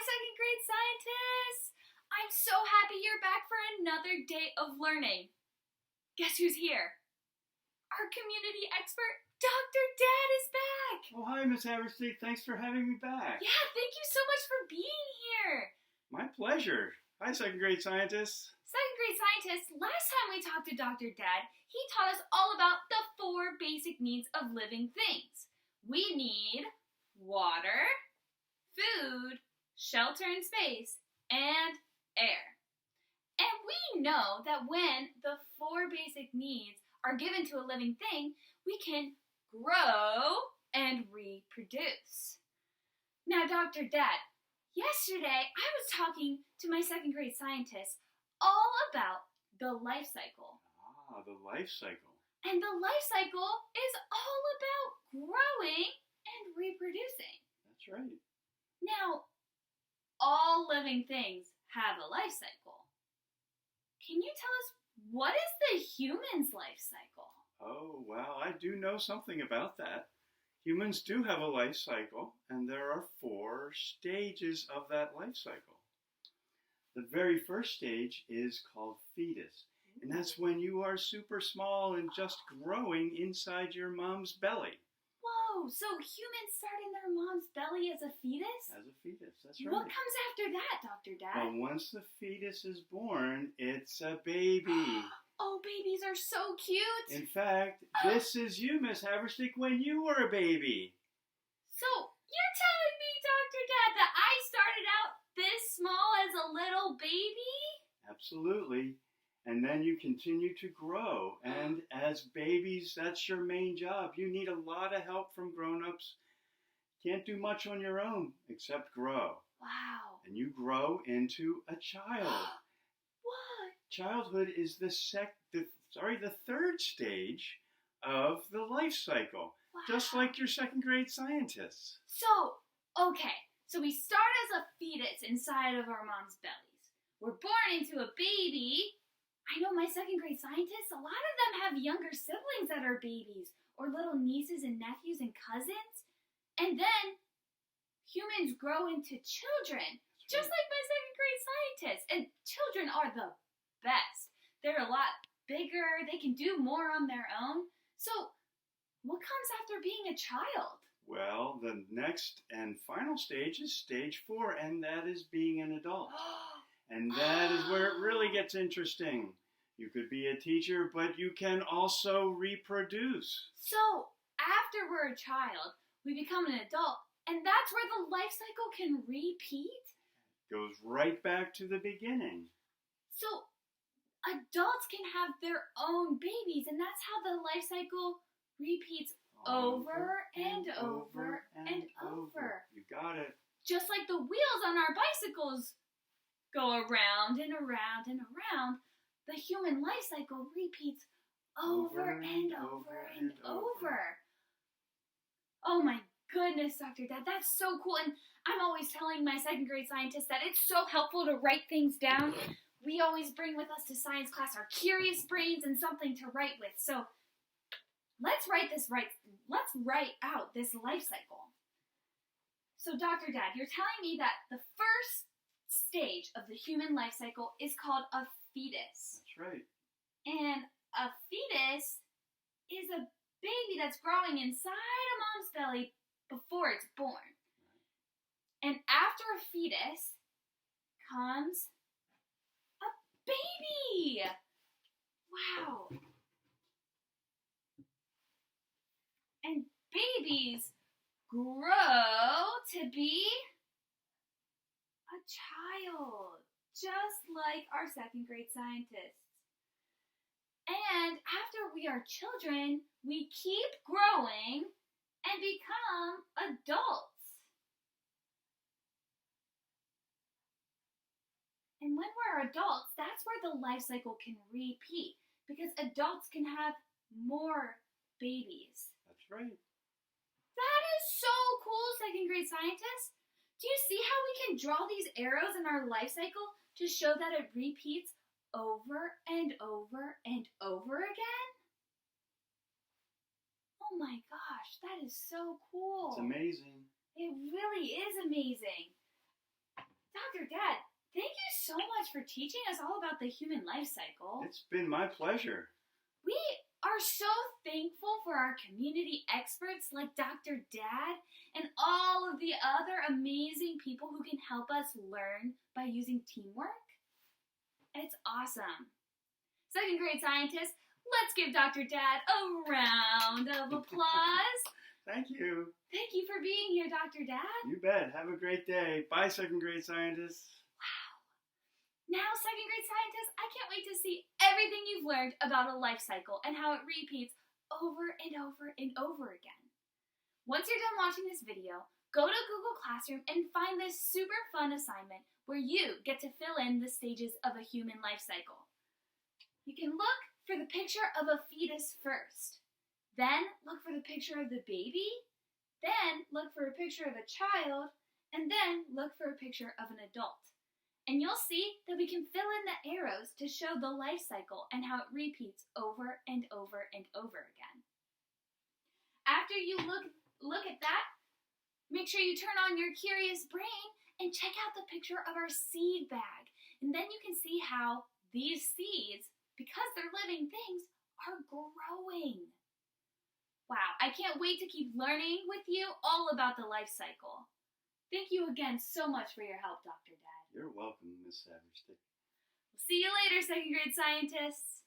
second grade scientists! I'm so happy you're back for another day of learning. Guess who's here? Our community expert, Dr. Dad, is back! Oh, hi, Miss Haverstick. Thanks for having me back. Yeah, thank you so much for being here. My pleasure. Hi, second grade scientists. Second grade scientists, last time we talked to Dr. Dad, he taught us all about the 4 basic needs of living things. We need water, food, shelter and space, and air. And we know that when the 4 basic needs are given to a living thing, we can grow and reproduce. Now, Dr. Dad, yesterday I was talking to my second grade scientists all about the life cycle. Ah, the life cycle. And the life cycle is all about growing and reproducing. That's right. Now, all living things have a life cycle. Can you tell us, what is the human's life cycle? Oh, well, I do know something about that. Humans do have a life cycle, and there are 4 stages of that life cycle. The very first stage is called fetus, and that's when you are super small and just growing inside your mom's belly. Whoa, so humans start in their mom's belly as a fetus? As a fetus, that's right. What comes after that, Dr. Dad? Well, once the fetus is born, it's a baby. Oh, babies are so cute. In fact, this is you, Miss Haverstick, when you were a baby. So, you're telling me, Dr. Dad, that I started out this small as a little baby? Absolutely. And then you continue to grow. And as babies, that's your main job. You need a lot of help from grown-ups. Can't do much on your own except grow. Wow. And you grow into a child. What? Childhood is the third stage of the life cycle. Wow. Just like your second grade scientists. So, okay. So we start as a fetus inside of our mom's bellies. We're born into a baby. I know my second grade scientists, a lot of them have younger siblings that are babies, or little nieces and nephews and cousins. And then humans grow into children, just like my second grade scientists. And children are the best. They're a lot bigger, they can do more on their own. So, what comes after being a child? Well, the next and final stage is stage 4, and that is being an adult. And that is where it really gets interesting. You could be a teacher, but you can also reproduce. So, after we're a child, we become an adult, and that's where the life cycle can repeat? Goes right back to the beginning. So, adults can have their own babies, and that's how the life cycle repeats over and over and over. You got it. Just like the wheels on our bicycles go around and around and around, the human life cycle repeats over and over and over. Oh my goodness, Dr. Dad, that's so cool. And I'm always telling my second grade scientists that it's so helpful to write things down. We always bring with us to science class our curious brains and something to write with. So let's write out this life cycle. So Dr. Dad, you're telling me that the first stage of the human life cycle is called a fetus. That's right. And a fetus is a baby that's growing inside a mom's belly before it's born. And after a fetus comes a baby. Wow. And babies grow to be a child, just like our second grade scientists. And after we are children, we keep growing and become adults. And when we're adults, that's where the life cycle can repeat, because adults can have more babies. That's right. That is so cool, second grade scientists. Do you see how we can draw these arrows in our life cycle to show that it repeats over and over and over again? Oh my gosh, that is so cool. It's amazing. It really is amazing. so much for teaching us all about the human life cycle. It's been my pleasure. We are so thankful for our community experts like Dr. Dad and all of the other amazing people who can help us learn by using teamwork. It's awesome. Second grade scientists, let's give Dr. Dad a round of applause. Thank you. Thank you for being here, Dr. Dad. You bet. Have a great day. Bye, second grade scientists. Wow. Now, second grade scientists, I can't wait to see everything you've learned about a life cycle and how it repeats over and over and over again. Once you're done watching this video, go to Google Classroom and find this super fun assignment where you get to fill in the stages of a human life cycle. You can look for the picture of a fetus first. Then look for the picture of the baby. Then look for a picture of a child. And then look for a picture of an adult. And you'll see that we can fill in the arrows to show the life cycle and how it repeats over and over and over again. After you look at that, make sure you turn on your curious brain and check out the picture of our seed bag. And then you can see how these seeds, because they're living things, are growing. Wow, I can't wait to keep learning with you all about the life cycle. Thank you again so much for your help, Dr. Dad. You're welcome, Miss Savage. See you later, second grade scientists.